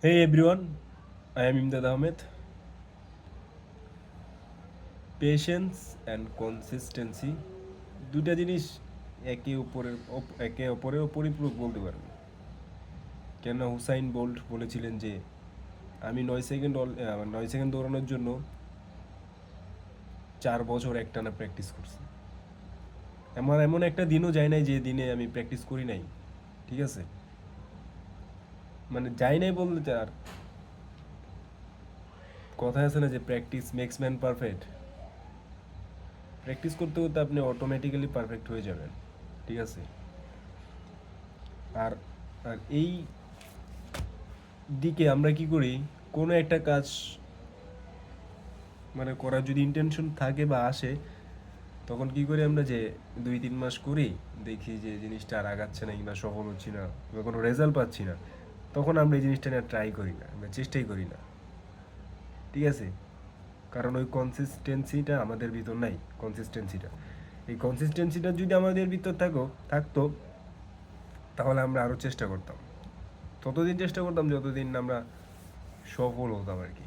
Hey everyone, I am Imdad Ahmed. Patience and consistency দুটা জিনিস একে অপরের পরিপূরক বলতে পারেন। কেন হুসাইন বোল্ট বলেছিলেন যে আমি 9 সেকেন্ড দৌড়ানোর জন্য 4 বছর একটানা প্র্যাকটিস করছি। আমার এমন একটা দিনও যায় নাই যে দিনে আমি প্র্যাকটিস করি নাই। ঠিক আছে, মানে যাই নাই বলতে আর কথা আছে না যে practice makes man perfect. Practice করতে করতে আপনি অটোমেটিক্যালি পারফেক্ট হয়ে যাবেন। ঠিক আছে, আর আর এই দিকে আমরা কি করি, কোনো একটা কাজ মানে করার যদি ইন্টেনশন থাকে বা আসে, তখন কি করি আমরা যে 2-3 মাস করি, দেখি যে জিনিসটা আর আগাচ্ছে না কিংবা সফল হচ্ছি না বা কোনো রেজাল্ট পাচ্ছি না, তখন আমরা এই জিনিসটা নিয়ে ট্রাই করি না, আমরা চেষ্টাই করি না। ঠিক আছে, কারণ ওই কনসিস্টেন্সিটা আমাদের ভিতর নাই। এই কনসিস্টেন্সিটা যদি আমাদের ভিতর থাকতো, তাহলে আমরা আরও চেষ্টা করতাম, ততদিন চেষ্টা করতাম যতদিন আমরা সফল হতাম আর কি।